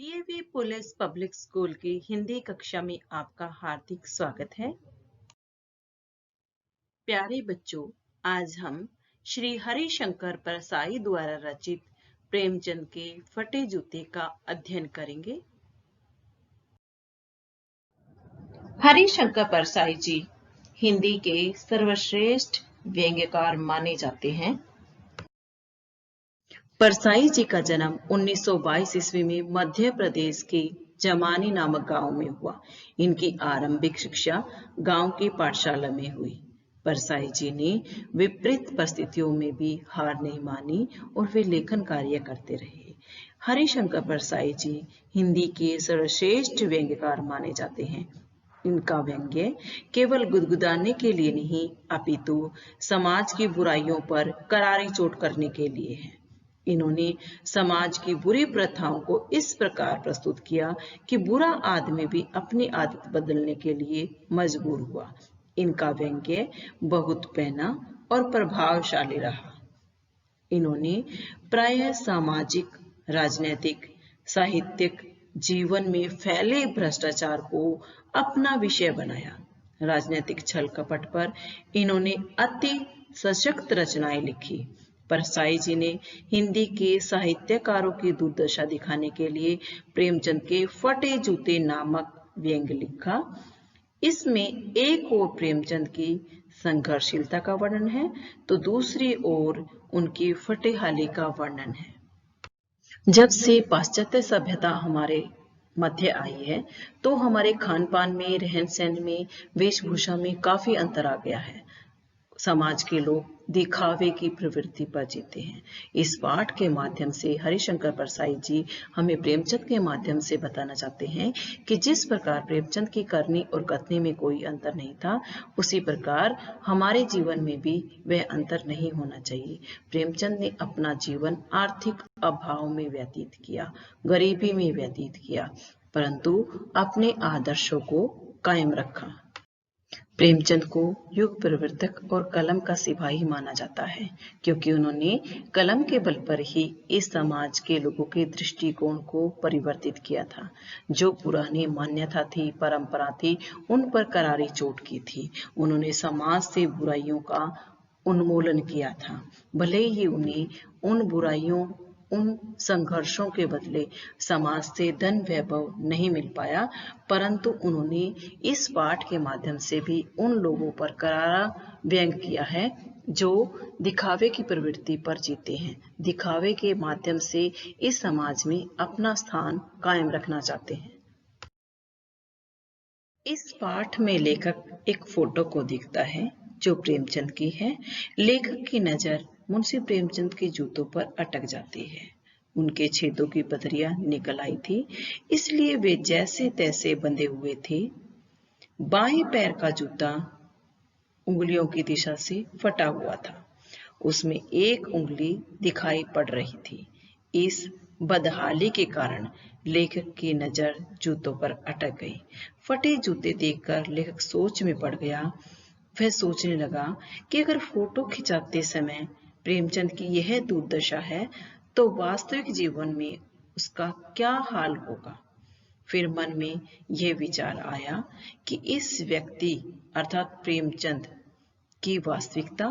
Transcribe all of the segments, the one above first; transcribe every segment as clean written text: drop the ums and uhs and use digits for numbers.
DAV police public school की हिंदी कक्षा में आपका हार्दिक स्वागत है। प्यारे बच्चों, आज हम श्री हरिशंकर परसाई द्वारा रचित प्रेमचंद के फटे जूते का अध्ययन करेंगे। हरिशंकर परसाई जी हिंदी के सर्वश्रेष्ठ व्यंग्यकार माने जाते हैं। परसाई जी का जन्म 1922 ईस्वी में मध्य प्रदेश के जमानी नामक गांव में हुआ। इनकी आरंभिक शिक्षा गांव की पाठशाला में हुई। परसाई जी ने विपरीत परिस्थितियों में भी हार नहीं मानी और वे लेखन कार्य करते रहे। हरिशंकर परसाई जी हिंदी के सर्वश्रेष्ठ व्यंग्यकार माने जाते हैं। इनका व्यंग्य केवल गुदगुदाने के लिए नहीं, अपितु समाज की बुराइयों पर करारी चोट करने के लिए है। इन्होंने समाज की बुरी प्रथाओं को इस प्रकार प्रस्तुत किया कि बुरा आदमी भी अपनी आदत बदलने के लिए मजबूर हुआ। इनका व्यंग्य बहुत पैना और प्रभावशाली रहा। इन्होंने प्रायः सामाजिक, राजनीतिक, साहित्यिक जीवन में फैले भ्रष्टाचार को अपना विषय बनाया। राजनीतिक छल कपट पर इन्होंने अति सशक्त रचनाएं लिखी। परसाई जी ने हिंदी के साहित्यकारों की दुर्दशा दिखाने के लिए प्रेमचंद के फटे जूते नामक व्यंग्य लिखा। इसमें एक ओर प्रेमचंद की संघर्षशीलता का वर्णन है तो दूसरी ओर उनकी फटेहाली का वर्णन है। जब से पाश्चात्य सभ्यता हमारे मध्य आई है तो हमारे खान पान में, रहन सहन में, वेशभूषा में काफी अंतर आ गया है। समाज के लोग दिखावे की प्रवृत्ति पर जीते हैं। इस पाठ के माध्यम से हरिशंकर परसाई जी हमें प्रेमचंद के माध्यम से बताना चाहते हैं कि जिस प्रकार प्रेमचंद की करनी और कथनी में कोई अंतर नहीं था, उसी प्रकार हमारे जीवन में भी वह अंतर नहीं होना चाहिए। प्रेमचंद ने अपना जीवन आर्थिक अभाव में व्यतीत किया, गरीबी में व्यतीत किया, परंतु अपने आदर्शों को कायम रखा। प्रेमचंद को युग प्रवर्तक और कलम का सिपाही माना जाता है, क्योंकि उन्होंने कलम के बल पर ही इस समाज के लोगों के दृष्टिकोण को परिवर्तित किया था। जो पुरानी मान्यता थी, परंपरा थी, उन पर करारी चोट की थी। उन्होंने समाज से बुराइयों का उन्मूलन किया था। भले ही उन्हें उन बुराइयों, उन संघर्षों के बदले समाज से धन वैभव नहीं मिल पाया, परंतु उन्होंने इस पाठ के माध्यम से भी उन लोगों पर करारा व्यंग किया है जो दिखावे की प्रवृत्ति पर जीते हैं, दिखावे के माध्यम से इस समाज में अपना स्थान कायम रखना चाहते हैं। इस पाठ में लेखक एक फोटो को दिखता है जो प्रेमचंद की है। लेखक की नजर मुंशी प्रेमचंद के जूतों पर अटक जाती है। उनके छेदों की पथरियां निकल आई थी, इसलिए वे जैसे तैसे बंधे हुए थे। बाएं पैर का जूता उंगलियों की दिशा से फटा हुआ था, उसमें एक उंगली दिखाई पड़ रही थी। इस बदहाली के कारण लेखक की नजर जूतों पर अटक गई। फटे जूते देखकर लेखक सोच में पड़ गया। वह सोचने लगा कि अगर फोटो खिंचाते समय प्रेमचंद की यह दुर्दशा है तो वास्तविक जीवन में उसका क्या हाल होगा। फिर मन में यह विचार आया कि इस व्यक्ति अर्थात प्रेमचंद की वास्तविकता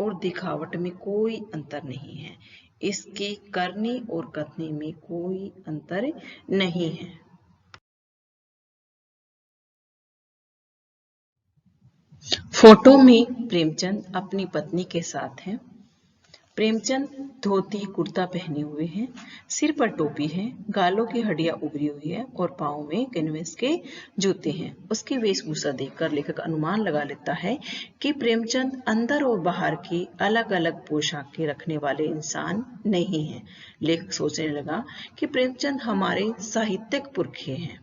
और दिखावट में कोई अंतर नहीं है। इसकी करनी और कथनी में कोई अंतर नहीं है। फोटो में प्रेमचंद अपनी पत्नी के साथ हैं। प्रेमचंद धोती कुर्ता पहने हुए हैं, सिर पर टोपी है, गालों की हड्डियां उभरी हुई है और पांव में कैनवस के जूते हैं। उसकी वेशभूषा देखकर लेखक अनुमान लगा लेता है कि प्रेमचंद अंदर और बाहर की अलग अलग पोशाकें रखने वाले इंसान नहीं है। लेखक सोचने लगा कि प्रेमचंद हमारे साहित्यिक पुरखे हैं,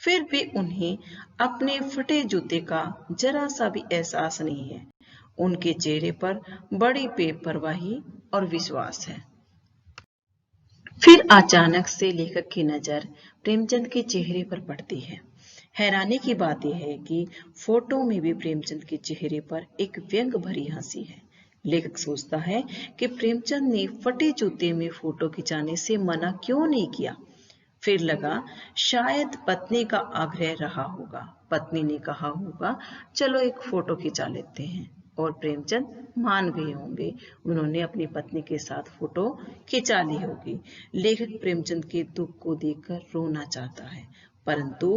फिर भी उन्हें अपने फटे जूते का जरा सा भी एहसास नहीं है। उनके चेहरे पर बड़ी बेपरवाही और विश्वास है। फिर अचानक से लेखक की नजर प्रेमचंद के चेहरे पर पड़ती है। हैरानी की बात यह है कि फोटो में भी प्रेमचंद के चेहरे पर एक व्यंग भरी हंसी है। लेखक सोचता है कि प्रेमचंद ने फटे जूते में फोटो खिंचाने से मना क्यों नहीं किया। फिर लगा शायद पत्नी का आग्रह रहा होगा, पत्नी ने कहा होगा चलो एक फोटो खिंचा लेते हैं, और प्रेमचंद मान गए होंगे। उन्होंने अपनी पत्नी के साथ फोटो खिंचा ली होगी। लेखक प्रेमचंद के दुख को देखकर रोना चाहता है, परंतु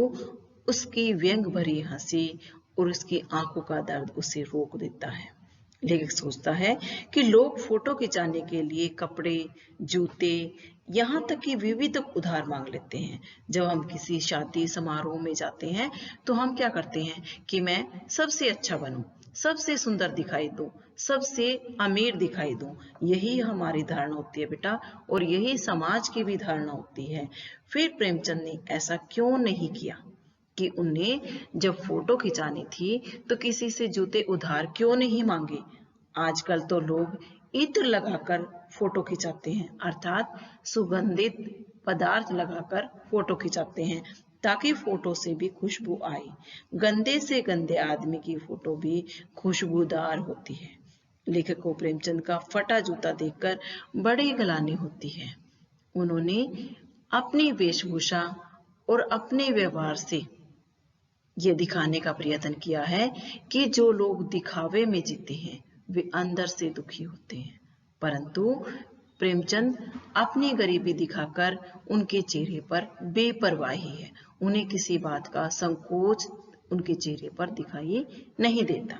उसकी व्यंग भरी हंसी और उसकी आंखों का दर्द उसे रोक देता है। लेखक सोचता है कि लोग फोटो खिंचाने के लिए कपड़े, जूते, यहाँ तक कि विविध उधार मांग लेते हैं। जब हम किसी शादी समारोह में जाते हैं तो हम क्या करते हैं कि मैं सबसे अच्छा बनूं, सबसे सुंदर दिखाई दूं, सबसे अमीर दिखाई दूं। यही हमारी धारणा होती है बेटा, और यही समाज की भी धारणा होती है। फिर प्रेमचंद ने ऐसा क्यों नहीं किया कि उन्हें जब फोटो खिंचानी थी तो किसी से जूते उधार क्यों नहीं मांगे। आजकल तो लोग इत्र लगाकर फोटो खिंचाते हैं, अर्थात सुगंधित पदार्थ लगाकर फोटो खिंचाते हैं ताकि फोटो से भी खुशबू आए। गंदे से गंदे आदमी की फोटो भी खुशबूदार होती है। लेखक को प्रेमचंद का फटा जूता देखकर बड़ी गलानी होती है। उन्होंने अपनी वेशभूषा और अपने व्यवहार से ये दिखाने का प्रयत्न किया है कि जो लोग दिखावे में जीते हैं वे अंदर से दुखी होते हैं, परंतु प्रेमचंद अपनी गरीबी दिखाकर उनके चेहरे पर बेपरवाही है। उन्हें किसी बात का संकोच उनके चेहरे पर दिखाई नहीं देता।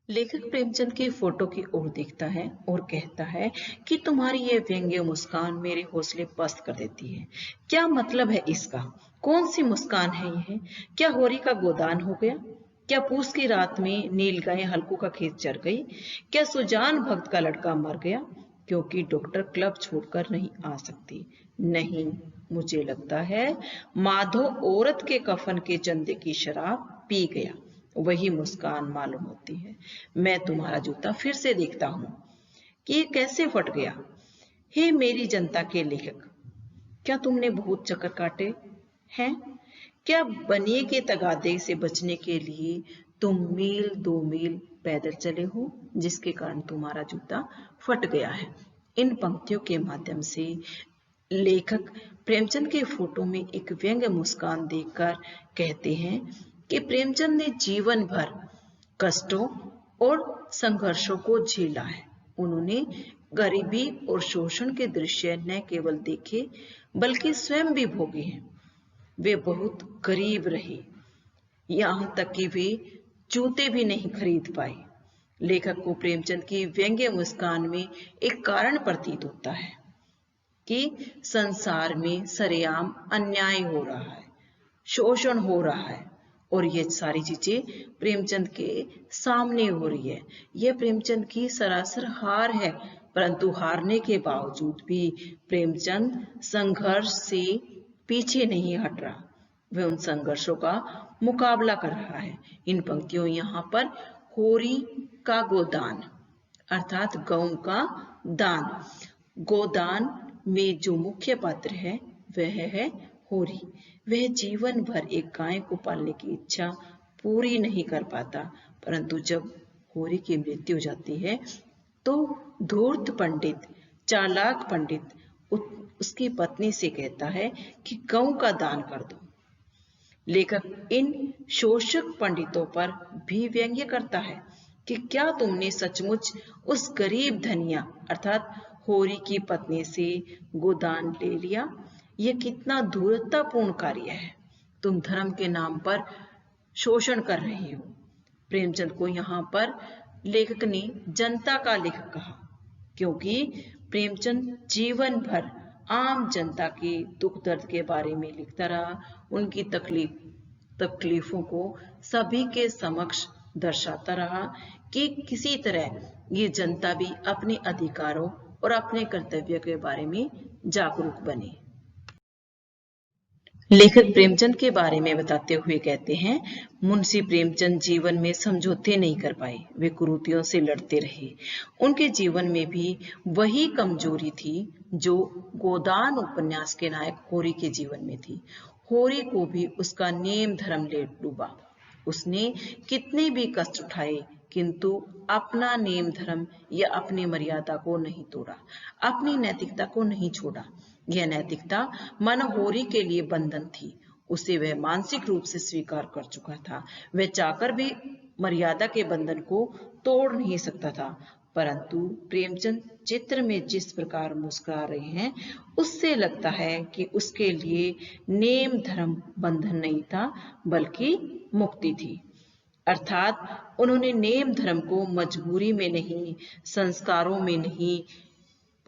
लेखक प्रेमचंद की फोटो की ओर देखता है और कहता है कि तुम्हारी ये व्यंग्य मुस्कान मेरे हौसले पस्त कर देती है। क्या मतलब है इसका? कौन सी मुस्कान है यह? क्या होरी का गोदान हो गया? क्या पूस की रात में नील गाय हल्कू का खेत चर गई? क्या सुजान भक्त का लड़का मर गया क्योंकि डॉक्टर क्लब छोड़कर नहीं आ सकती? नहीं, मुझे लगता है माधो औरत के कफन के चंदे की शराब पी गया, वही मुस्कान मालूम होती है। मैं तुम्हारा जूता फिर से देखता हूं कि ये कैसे फट गया। हे मेरी जनता के लेखक, क्या तुमने बहुत चक्कर काटे हैं? क्या बनिए के तगादे से बचने के लिए तुम मील 2 मील पैदल चले हो, जिसके कारण तुम्हारा जूता फट गया है? इन पंक्तियों के माध्यम से लेखक प्रेमचंद के फोटो में एक व्यंग्य मुस्कान देखकर कहते हैं कि प्रेमचंद ने जीवन भर कष्टों और संघर्षों को झेला है। उन्होंने गरीबी और शोषण के दृश्य न केवल देखे बल्कि स्वयं भी भोगे हैं। वे बहुत गरीब रहे, यहाँ तक कि वे जूते भी नहीं खरीद पाए। लेखक को प्रेमचंद की व्यंग्य मुस्कान में एक कारण प्रतीत होता है कि संसार में सरेआम अन्याय हो रहा है, शोषण हो रहा है, और ये सारी चीजें प्रेमचंद के सामने हो रही है। यह प्रेमचंद की सरासर हार है, परंतु हारने के बावजूद भी प्रेमचंद संघर्ष से पीछे नहीं हट रहा, वह उन संघर्षों का मुकाबला कर रहा है। इन पंक्तियों यहाँ पर होरी का गोदान अर्थात गौ का दान, गोदान में जो मुख्य पात्र है वह है होरी। वह जीवन भर एक गाय को पालने की इच्छा पूरी नहीं कर पाता, परंतु जब होरी की मृत्यु हो जाती है तो धूर्त पंडित, चालाक पंडित उसकी पत्नी से कहता है कि गौ का दान कर दो। लेखक इन शोषक पंडितों पर भी व्यंग्य करता है कि क्या तुमने सचमुच उस गरीब धनिया अर्थात होरी की पत्नी से गोदान ले लिया? यह कितना धूर्ततापूर्ण कार्य है। तुम धर्म के नाम पर शोषण कर रहे हो। प्रेमचंद को यहाँ पर लेखक ने जनता का लेखक कहा क्योंकि प्रेमचंद जीवन भर आम जनता के दुख दर्द के बारे में लिखता रहा, उनकी तकलीफों को सभी के समक्ष दर्शाता रहा कि किसी तरह ये जनता भी अपने अधिकारों और अपने कर्तव्य के बारे में जागरूक बने। लेखक प्रेमचंद के बारे में बताते हुए कहते हैं, मुंशी प्रेमचंद जीवन में समझौते नहीं कर पाए, वे कुरीतियों से लड़ते रहे। उनके जीवन में भी वही कमजोरी थी जो गोदान उपन्यास के नायक होरी के जीवन में थी। होरी को भी उसका नेम धर्म ले डूबा। उसने कितने भी कष्ट उठाए, किंतु अपना नेम धर्म या अपनी मर्यादा को नहीं तोड़ा, अपनी नैतिकता को नहीं छोड़ा। यह नैतिकता मनोहरी के लिए बंधन थी, उसे वह मानसिक रूप से स्वीकार कर चुका था। वह चाहकर भी मर्यादा के बंधन को तोड़ नहीं सकता था। परंतु प्रेमचंद चित्र में जिस प्रकार मुस्कुरा रहे हैं, उससे लगता है कि उसके लिए नेम धर्म बंधन नहीं था, बल्कि मुक्ति थी। अर्थात उन्होंने नेम धर्म को मजबूरी में नहीं, संस्कारों में नहीं,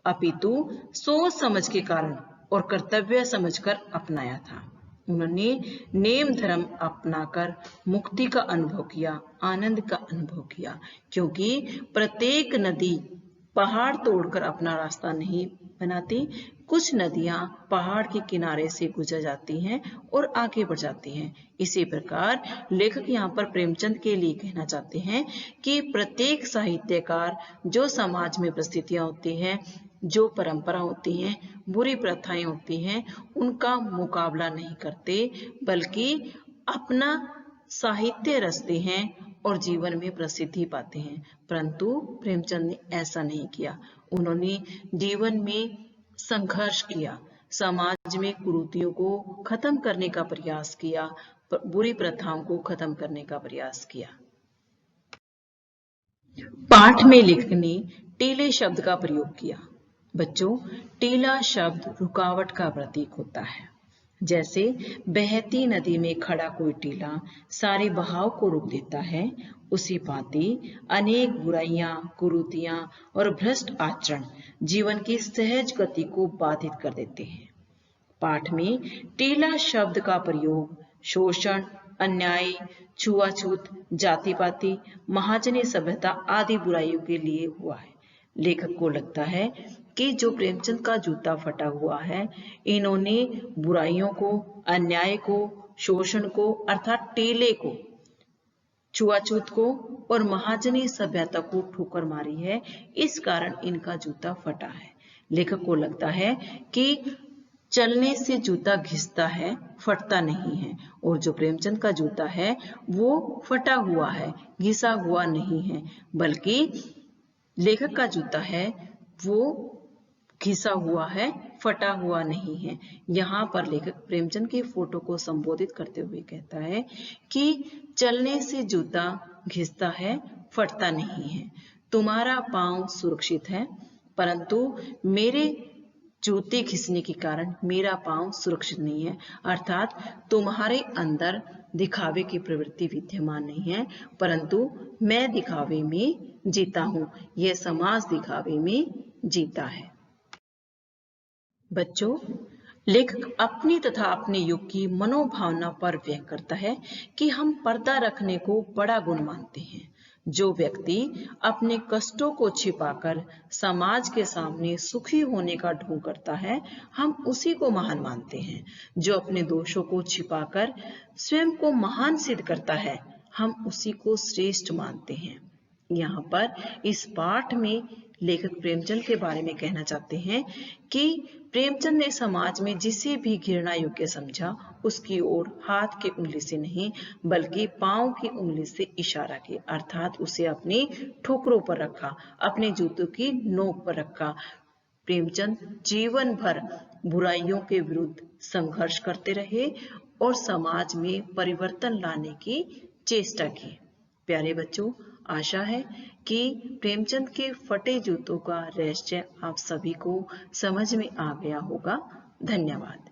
अपितु सोच समझ के कारण और कर्तव्य समझकर अपनाया था। उन्होंने नेम धर्म अपनाकर मुक्ति का अनुभव किया, आनंद का अनुभव किया, क्योंकि प्रत्येक नदी पहाड़ तोड़कर अपना रास्ता नहीं बनाती। कुछ नदियां पहाड़ के किनारे से गुजर जाती हैं और आगे बढ़ जाती हैं। इसी प्रकार लेखक यहाँ पर प्रेमचंद के लिए कहना चाहते हैं कि प्रत्येक साहित्यकार जो समाज में परिस्थितियां होती हैं, जो परंपरा होती हैं, बुरी प्रथाएं होती हैं, उनका मुकाबला नहीं करते, बल्कि अपना साहित्य रचते हैं और जीवन में प्रसिद्धि पाते हैं। परंतु प्रेमचंद ने ऐसा नहीं किया। उन्होंने जीवन में संघर्ष किया, समाज में कुरीतियों को खत्म करने का प्रयास किया, बुरी प्रथाओं को खत्म करने का प्रयास किया। पाठ में लेखक ने टीले शब्द का प्रयोग किया। बच्चों, टीला शब्द रुकावट का प्रतीक होता है। जैसे बहती नदी में खड़ा कोई टीला सारे बहाव को रोक देता है, उसी भांति अनेक बुराइयां, कुरीतियां और भ्रष्ट आचरण जीवन की सहज गति को बाधित कर देते हैं। पाठ में टीला शब्द का प्रयोग शोषण, अन्याय, छुआछूत, जाति पाति, महाजनी सभ्यता आदि बुराइयों के लिए हुआ है। लेखक को लगता है कि जो प्रेमचंद का जूता फटा हुआ है, इन्होंने बुराइयों को, अन्याय को, शोषण को अर्थात टीले को, छुआछूत को और महाजनी सभ्यता को ठोकर मारी है, इस कारण इनका जूता फटा है। लेखक को लगता है कि चलने से जूता घिसता है, फटता नहीं है, और जो प्रेमचंद का जूता है वो फटा हुआ है, घिसा हुआ नहीं है, बल्कि लेखक का जूता है वो घिसा हुआ है, फटा हुआ नहीं है। यहाँ पर लेखक प्रेमचंद की फोटो को संबोधित करते हुए कहता है कि चलने से जूता घिसता है, फटता नहीं है। तुम्हारा पांव सुरक्षित है, परंतु मेरे जूते घिसने के कारण मेरा पांव सुरक्षित नहीं है। अर्थात तुम्हारे अंदर दिखावे की प्रवृत्ति विद्यमान नहीं है, परंतु मैं दिखावे में जीता हूं। यह समाज दिखावे में जीता है। बच्चों, लेखक अपनी तथा अपने युग की मनोभावना पर व्यक्त करता है कि हम पर्दा रखने को बड़ा गुण मानते हैं। जो व्यक्ति अपने कष्टों को छिपाकर समाज के सामने सुखी होने का ढोंग करता है, हम उसी को महान मानते हैं। जो अपने दोषों को छिपाकर स्वयं को महान सिद्ध करता है, हम उसी को श्रेष्ठ मानते हैं। यहाँ पर इस पाठ में लेखक प्रेमचंद के बारे में कहना चाहते हैं कि प्रेमचंद ने समाज में जिसे भी घृणा योग्य समझा, उसकी ओर हाथ की उंगली से नहीं, बल्कि पांव की उंगली से इशारा किया। अर्थात उसे अपनी ठोकरों पर रखा, अपने जूतों की नोक पर रखा। प्रेमचंद जीवन भर बुराइयों के विरुद्ध संघर्ष करते रहे और समाज में परिवर्तन लाने की चेष्टा की। प्यारे बच्चों, आशा है कि प्रेमचंद के फटे जूतों का रहस्य आप सभी को समझ में आ गया होगा। धन्यवाद।